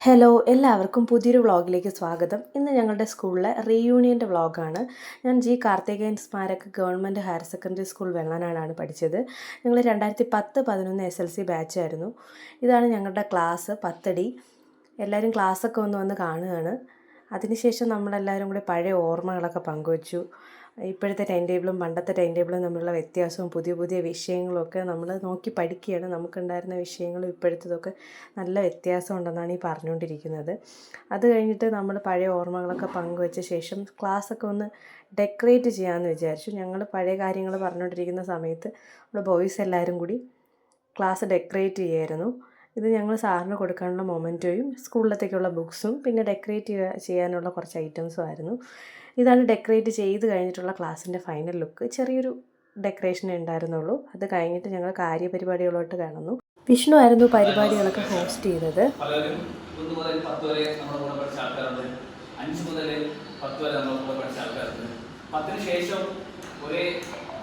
Hello എല്ലാവർക്കും പുതിയൊരു വ്ളോഗിലേക്ക് സ്വാഗതം. ഇന്ന് ഞങ്ങളുടെ സ്കൂളിലെ റീയൂണിയൻ്റെ വ്ളോഗാണ്. ഞാൻ ജി കാർത്തികേയൻ സ്മാരക ഗവൺമെൻറ് ഹയർ സെക്കൻഡറി സ്കൂൾ വെള്ളനാടാണ് പഠിച്ചത്. ഞങ്ങൾ 2010-11 SLC ബാച്ചായിരുന്നു. ഇതാണ് ഞങ്ങളുടെ ക്ലാസ് 10D. എല്ലാവരും ക്ലാസ്സൊക്കെ വന്ന് കാണുകയാണ്. അതിനുശേഷം നമ്മളെല്ലാവരും കൂടി പഴയ ഓർമ്മകളൊക്കെ പങ്കുവച്ചു. ഇപ്പോഴത്തെ ടൈം ടേബിളും പണ്ടത്തെ ടൈം ടേബിളും തമ്മിലുള്ള വ്യത്യാസവും പുതിയ വിഷയങ്ങളുമൊക്കെ നമ്മൾ നോക്കി പഠിക്കുകയാണ്. നമുക്കുണ്ടായിരുന്ന വിഷയങ്ങളും ഇപ്പോഴത്തതൊക്കെ നല്ല വ്യത്യാസമുണ്ടെന്നാണ് ഈ പറഞ്ഞുകൊണ്ടിരിക്കുന്നത്. അത് കഴിഞ്ഞിട്ട് നമ്മൾ പഴയ ഓർമ്മകളൊക്കെ പങ്കുവച്ച ശേഷം ക്ലാസ്സൊക്കെ ഒന്ന് ഡെക്കറേറ്റ് ചെയ്യാമെന്ന് വിചാരിച്ചു. ഞങ്ങൾ പഴയ കാര്യങ്ങൾ പറഞ്ഞുകൊണ്ടിരിക്കുന്ന സമയത്ത് നമ്മൾ ബോയ്സ് എല്ലാവരും കൂടി ക്ലാസ് ഡെക്കറേറ്റ് ചെയ്യായിരുന്നു. ഇത് ഞങ്ങൾ സാറിന് കൊടുക്കാനുള്ള മൊമെൻറ്റോയും സ്കൂളിലത്തേക്കുള്ള ബുക്സും പിന്നെ ഡെക്കറേറ്റ് ചെയ്യാനുള്ള കുറച്ച് ഐറ്റംസും ആയിരുന്നു. ഇതാണ് ഡെക്കറേറ്റ് ചെയ്ത് കഴിഞ്ഞിട്ടുള്ള ക്ലാസ്സിൻ്റെ ഫൈനൽ ലുക്ക്. ചെറിയൊരു ഡെക്കറേഷനേ ഉണ്ടായിരുന്നുള്ളൂ. അത് കഴിഞ്ഞിട്ട് ഞങ്ങൾ കാര്യപരിപാടികളോട്ട് കടന്നു. വിഷ്ണു ആയിരുന്നു പരിപാടികളൊക്കെ ഹോസ്റ്റ് ചെയ്തത്. പലരും 1 മുതൽ 10 വരെ നമ്മുടെ കൂടെ പഠിച്ച ആൾക്കാരുണ്ട്, 5 മുതൽ 10 വരെ നമ്മുടെ കൂടെ പഠിച്ച ആൾക്കാരുണ്ട്, 10ന് ശേഷം ഒരേ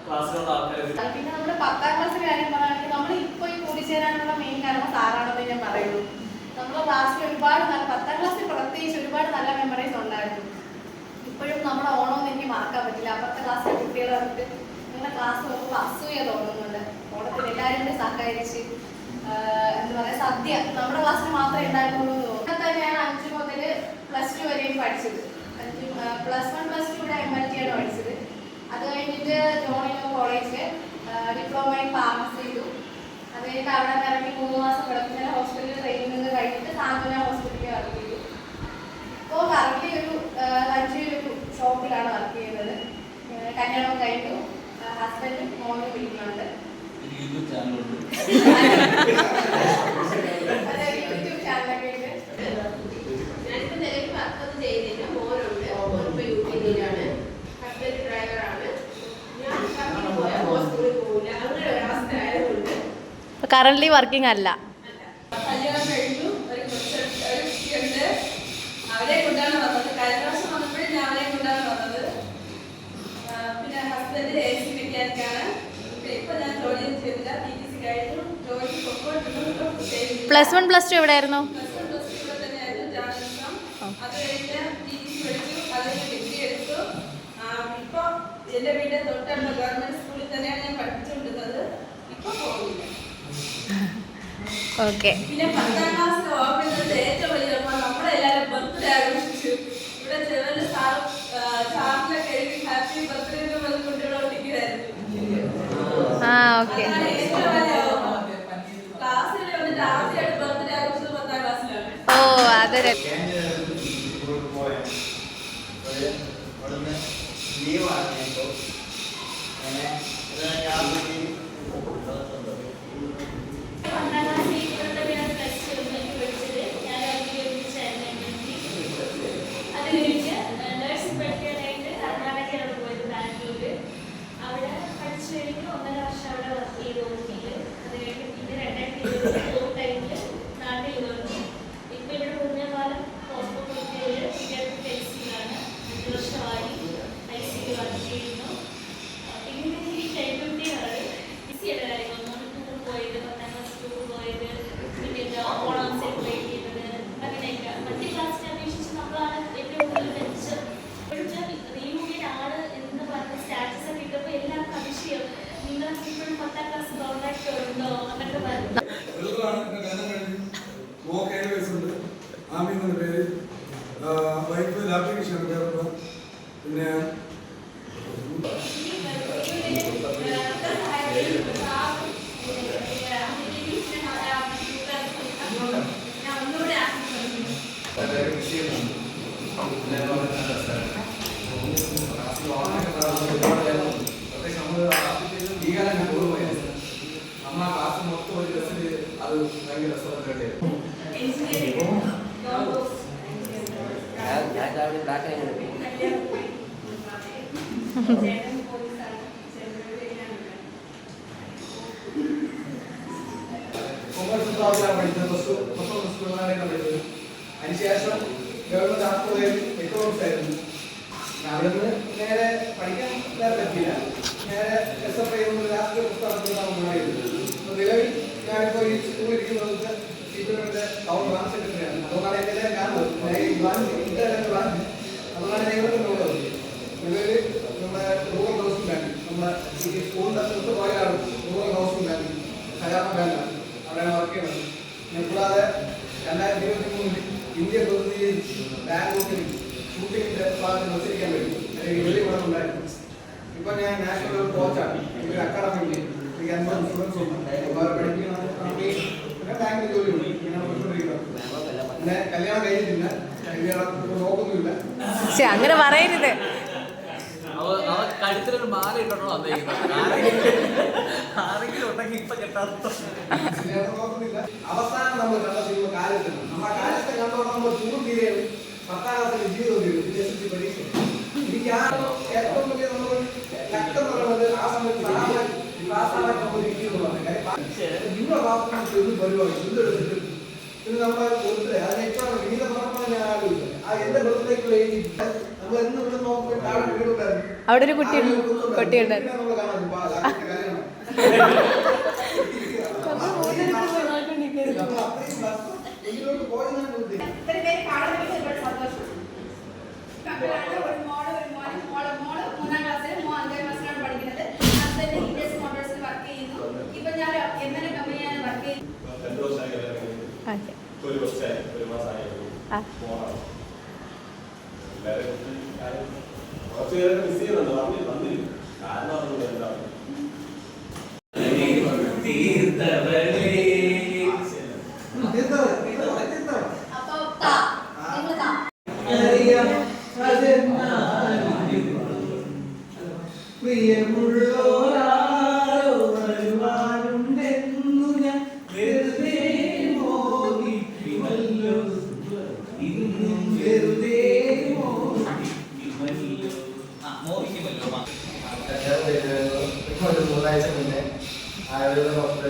ക്ലാസ്സിലുള്ള ആൾക്കാരുണ്ട്. പിന്നെ നമ്മുടെ 10ാം ക്ലാസ്സിലെ കാര്യം പറയുകയാണെങ്കിൽ നമ്മൾ ഇപ്പോൾ ഈ കൂടിച്ചേരാനുള്ള മെയിൻ കാരണം സാറാണെന്ന് ഞാൻ പറയുള്ളൂ. നമ്മുടെ ക്ലാസ്സിൽ ഒരുപാട് 10ാം ക്ലാസ്സിൽ പ്രത്യേകിച്ച് ഒരുപാട് നല്ല മെമ്മറീസ് ഉണ്ടായിരുന്നു. ഇപ്പോഴും നമ്മുടെ ഓണമെന്ന് എനിക്ക് മറക്കാൻ പറ്റില്ല. അപ്പുറത്തെ ക്ലാസ്സിലെ കുട്ടികളെ വന്നിട്ട് നിങ്ങളുടെ ക്ലാസ് നോക്കുമ്പോൾ അസൂയ തോന്നുന്നുണ്ട്. ഓണത്തിന് എല്ലാവരും കൂടി സഹകരിച്ച് എന്താ പറയുക, സദ്യ നമ്മുടെ ക്ലാസ്സിൽ മാത്രമേ ഉണ്ടായിരുന്നുള്ളൂ. ഇവിടെ തന്നെയാണ് 5 മുതൽ +2 വരെയും പഠിച്ചത്. +1 +2 ഇവിടെ MLT ആണ് പഠിച്ചത്. അത് കഴിഞ്ഞിട്ട് ജോണിനോ കോളേജ് ഡിപ്ലോമ ഇൻ ഫാർമസി ചെയ്തു. അത് കഴിഞ്ഞിട്ട് അവിടെ ഇറങ്ങി 3 മാസം കിടക്കുന്ന ഹോസ്പിറ്റലിൽ ട്രെയിനിങ് കഴിഞ്ഞിട്ട് സാന്ത്വന ഹോസ്പിറ്റലിൽ വർക്ക് ചെയ്തു. ഇപ്പോൾ കറക്റ്റ് ഒരു ലഞ്ചിലൊരു ഷോപ്പിലാണ് വർക്ക് ചെയ്യുന്നത്. കല്യാണം കഴിഞ്ഞു, ഹസ്ബൻഡും മോനും വീട്ടിലുണ്ട്. യൂട്യൂബ് ചാനലുണ്ട്. യൂട്യൂബ് ചാനലൊക്കെ ഉണ്ട്. ഞാനിപ്പോൾ നിലവിൽ വർക്കൊന്നും ചെയ്യുന്നില്ല. മോനുണ്ട്, മോനിപ്പോൾ UP-യിലാണ്. ഹസ്ബൻഡ് ഡ്രൈവറാണ്. ഞാൻ പോയാൽ ഹോസ്പിറ്റലിൽ പോകില്ല. അങ്ങനെ ഒരു അവസ്ഥ ആയതുകൊണ്ട് കറൻ്റ്ലി വർക്കിംഗ് അല്ല. കല്യാണം കഴിഞ്ഞു, ഒരു കുട്ടിയുണ്ട്. അവരെ കൊണ്ടാണ് വന്നത്. കഴിഞ്ഞ വർഷം വന്നപ്പോഴും ഞാൻ അവരെ കൊണ്ടാണ് വന്നത്. പിന്നെ ഹസ്ബൻഡ് AC മെക്കാനിക്കാണ്. ഇപ്പൊ ഞാൻ ജോലി ചെയ്തില്ല, TTC കഴിഞ്ഞു, ജോലി പൊക്കോട്ടിരുന്നു. +1 +2 എവിടെയായിരുന്നു? +1 +2 ഇവിടെ തന്നെയായിരുന്നു, ജേർണലിസം. അത് കഴിഞ്ഞ് TTC പഠിച്ചു, അത് കഴിഞ്ഞ് ഡിഗ്രി എടുത്തു. ഇപ്പൊ എന്റെ വീട് തൊട്ടടുത്ത ഗവൺമെന്റ് സ്കൂളിൽ തന്നെയാണ് ഞാൻ പഠിച്ചുകൊണ്ടിരുന്നത്. ഇപ്പൊ പോകില്ല. ഓക്കെ. പിന്നെ 10ാം ക്ലാസ്സിൽ ഓർക്കുന്നത് ഏറ്റവും വലിയ നമ്മുടെ എല്ലാവരും ബർത്ത്ഡേ ആഘോഷിച്ചു. ഇവിടെ ചെവലിൽ ചാർട്ടിലൊക്കെ എഴുതി ഹാപ്പി ബർത്ത്ഡേ എന്ന് പറഞ്ഞ കുട്ടികളെ ഒട്ടിക്കുകയായിരുന്നു. ഏറ്റവും വലിയ ക്ലാസ്സിൽ വന്നിട്ട് ആദ്യമായിട്ട് ബർത്ത്ഡേ ആഘോഷിച്ചത് 10ാം ക്ലാസ്സിലാണ്. ഓ, അതൊരു പിന്നെ ഈ കാലം ഞാൻ പോകുമ്പോൾ നമ്മളാ ക്ലാസ് മൊത്തം ഒരു രസത്തിൽ അത് ഭയങ്കര രസമായിട്ട് അതിനുശേഷം ഗവൺമെന്റ് ആർട്സ് കോളേജ് എക്കണോമിക്സ് ആയിരുന്നു. അവിടെ നിന്ന് നേരെ പഠിക്കാൻ പറ്റിയില്ല. നേരെ SFI രാഷ്ട്രീയ പുസ്തകത്തിലാണ് മാറിയത്. നിലവിൽ ഞാനിപ്പോൾ ഈ സ്കൂളിൽ ഇരിക്കുന്നത് ടൗൺ ബ്രാഞ്ച് സെക്രട്ടറിയാണ്. അതുകൊണ്ടാണ് എൻ്റെ അതുകൊണ്ടാണ് ഞങ്ങളുള്ളത്. ഇവര് നമ്മുടെ റൂറൽ ഹൗസിംഗ് ബാങ്ക്, നമ്മുടെ ഈ സ്കൂളിൻ്റെ തൊട്ട് പോയാലാണ് റൂറൽ ഹൗസിംഗ് ബാങ്ക്, സഹകരണ ബാങ്കാണ്, അവിടെയാണ് വർക്ക് ചെയ്യുന്നത്. കൂടാതെ 2023 ഇന്ത്യ പ്രതിനിധീകരിച്ച് ബാങ്കോക്കിൽ ഷൂട്ടിങ്ങിൻ്റെ ഭാഗത്ത് മത്സരിക്കാൻ വേണ്ടി എനിക്ക് വെളി ഉണ്ടായിരുന്നു. ഇപ്പം ഞാൻ നാഷണൽ കോച്ചാണ്. ഒരു അക്കാഡമിയിൽ എനിക്ക് 50 സ്റ്റുഡൻസ് ഉണ്ട്. പഠിപ്പിക്കണം, പിന്നെ ബാങ്കിൽ ജോലിയുണ്ട്. ഇങ്ങനെ പഠിച്ചുകൊണ്ടിരിക്കുന്നത്. പിന്നെ കല്യാണം കഴിഞ്ഞിട്ടില്ല, കല്യാണം നോക്കുന്നില്ല. അങ്ങനെ പറയരുത്. കഴുത്തിലൊരു മാല ഇട്ടോ ആരെങ്കിലും ഉണ്ടെങ്കിൽ ഇപ്പൊ കെട്ടാത്ത നോക്കുന്നില്ല. അവസാനം നമ്മൾ കണ്ട സിനിമ കാലത്ത്, നമ്മുടെ കാലത്തെ കണ്ടോണ്ട് നമ്മൾ ടൂർ തീരെയാണ് 10ാം ക്ലാസ്സിൽ ജീവിതം തീരും പരീക്ഷ. എനിക്ക് ആ ഏറ്റവും വലിയ നമ്മൾ ലക്ഷം പറയുന്നത് ആ സമയത്ത് നിങ്ങളുടെ ഭാഗത്ത് ഒരു പരിപാടി എന്തെടുത്തിട്ട് പിന്നെ നമ്മളെ ബർത്ത്ഡേ അത് എക്സാം വിവിധ പറഞ്ഞാൽ ഞാൻ ആലോചിച്ചത് ആ എന്റെ ബർത്ത്ഡേക്ക് വേണ്ടി നമ്മൾ എന്ന് ഇവിടെ നോക്കുമ്പോൾ താഴെ വീടുണ്ടായിരുന്നു. അവിടെ ഒരു കുട്ടിയുണ്ടായിരുന്നു. നമ്മൾ കാണാം ഒരു വർഷമായി, ഒരു മാസമായിരുന്നു. കുറച്ച് പേരൊക്കെ മിസ് ചെയ്യുന്നുണ്ട്. വന്നില്ല. കാരണം അതുകൊണ്ട് എന്താണ് ഒരു 3 ആഴ്ച മുന്നേ ആയുർവേദ ഡോക്ടറെ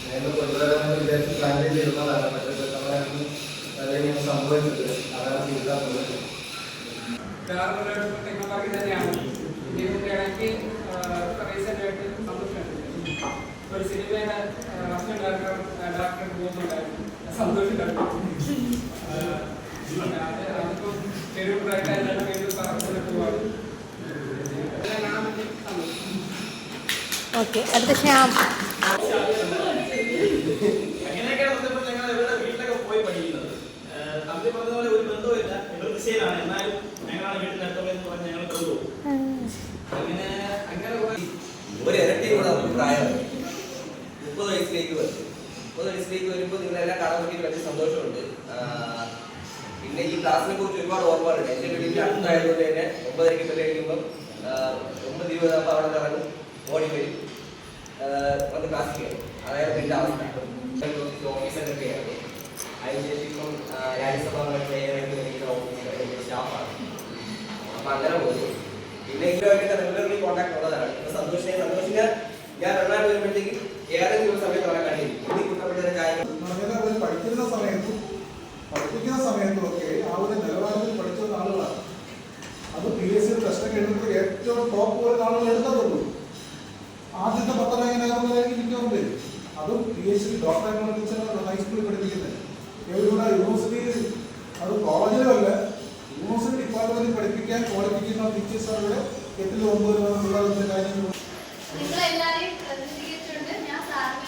ഞങ്ങൾ കൊണ്ടുവരാമെന്ന് വിചാരിച്ച് പ്ലാൻ ചെയ്തിരുന്നതാണ്. പക്ഷേ പെട്ടെന്ന് അല്ലെങ്കിൽ സംഭവിച്ചത് അതാണ് തീർക്കാറുള്ളത്. ഒരു സിനിമയുടെ ഡയറക്ടർ പോകുന്നുണ്ടായിരുന്നു, സന്തോഷമുണ്ടായിരുന്നു. അതിപ്പം തെരുവുകാരായിട്ട് പേര് പറഞ്ഞു പോവാണ്. ഓക്കെ, അടുത്ത ശ്യാം. അങ്ങനെയൊക്കെയാണ് ഞങ്ങൾ ഇവിടെ വീട്ടിലൊക്കെ പോയി പഠിക്കുന്നത്. തമ്പി പറഞ്ഞ പോലെ ഒരു ബന്ധവുമില്ല, എതിർദിശയിലാണ്. എന്നാലും ഞങ്ങളാണ് വീട്ടിനടുത്തുള്ളതെന്ന് പറഞ്ഞ് ഞങ്ങൾ കൊണ്ടുപോകും. അങ്ങനെ ഒരു ഇരട്ടി കൂടെ നമുക്ക് പ്രായമാണ്. 30 വയസ്സിലേക്ക് വരും. 30 വയസ്സിലേക്ക് വരുമ്പോൾ നിങ്ങളെല്ലാം കാണാൻ പറ്റിയ വലിയ സന്തോഷമുണ്ട്. പിന്നെ ഈ ക്ലാസ്സിനെ കുറിച്ച് ഒരുപാട് ഓർമ്മകളുണ്ട്. എൻ്റെ വീട്ടിൽ അടുത്തായതുകൊണ്ട് തന്നെ 9:30 വരെ കഴിയുമ്പം 9:20 അവിടെ ഇറങ്ങും, ഓടി വരും, വന്ന് ക്ലാസ്സിൽ കയറും. അതായത് എൻ്റെ അവസ്ഥ. ഓഫീസ് സെക്രട്ടറി ആയിരുന്നു. അതിനുശേഷം ഇപ്പം രാജ്യസഭാ സ്റ്റാഫാണ്. അപ്പം അങ്ങനെ പോകുന്നു. പിന്നെ ഇവരുമായിട്ട് റെഗുലർലി കോൺടാക്ട് ഉള്ളതാണ്. സന്തോഷിനെ ഞാൻ റണ്ണാൻ വരുമ്പോഴത്തേക്കും ഏതെങ്കിലും ഒരു സമയത്ത് അവിടെ കണ്ടിരിക്കും. ഈ കുട്ടപ്പെട്ട കാര്യങ്ങൾ പഠിപ്പിക്കുന്ന സമയത്തും ഒക്കെ ആ ഒരു നിലവാരത്തിൽ പഠിച്ചുന്ന ആളുകളാണ്. അത് PSC ടെസ്റ്റൊക്കെ എഴുതുമ്പോൾ ഏറ്റവും ടോപ്പ് വരുന്ന ആളുകൾ എടുക്കത്തുള്ളൂ. ആദ്യത്തെ 10 റാങ്കിന് ആകുന്നതായിരിക്കും മിക്കവാറും പേര്. അതും PhD ഡോക്ടറേറ്റ് ടീച്ചറാണ് ഹൈസ്കൂളിൽ പഠിപ്പിക്കുന്നത്. ഇവരുടെ യൂണിവേഴ്സിറ്റിയിൽ, അത് കോളേജിലുമല്ല, യൂണിവേഴ്സിറ്റി ഡിപ്പാർട്ട്മെന്റിൽ പഠിപ്പിക്കാൻ ക്വാളിഫിക്കുന്ന ടീച്ചേഴ്സുകളുടെ 8-9 കാര്യങ്ങൾ. നിങ്ങളെല്ലാവരെയും പ്രതിനിധീകരിച്ചുകൊണ്ട് ഞാൻ സാറിന്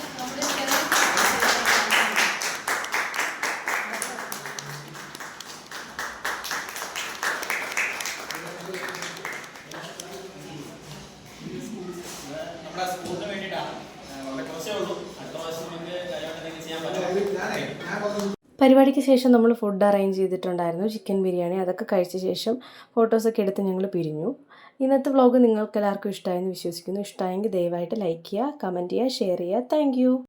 നമ്മുടെ സ്കൂളിന് വേണ്ടിയിട്ടാണ്. വളരെ കുറച്ചേ ഉള്ളൂ. അടുത്ത പ്രാവശ്യം നമുക്ക് കാര്യമായിട്ട് ചെയ്യാൻ പറ്റും. പരിപാടിക്ക് ശേഷം നമ്മൾ ഫുഡ് അറേഞ്ച് ചെയ്തിട്ടുണ്ടായിരുന്നു, ചിക്കൻ ബിരിയാണി. അതൊക്കെ കഴിച്ച ശേഷം ഫോട്ടോസൊക്കെ എടുത്ത് ഞങ്ങൾ പിരിഞ്ഞു. ഇന്നത്തെ വ്ളോഗ് നിങ്ങൾക്ക് എല്ലാവർക്കും ഇഷ്ടമായെന്ന് വിശ്വസിക്കുന്നു. ഇഷ്ടമായെങ്കിൽ ദയവായിട്ട് ലൈക്ക് ചെയ്യുക, കമൻറ്റ് ചെയ്യുക, ഷെയർ ചെയ്യുക. താങ്ക്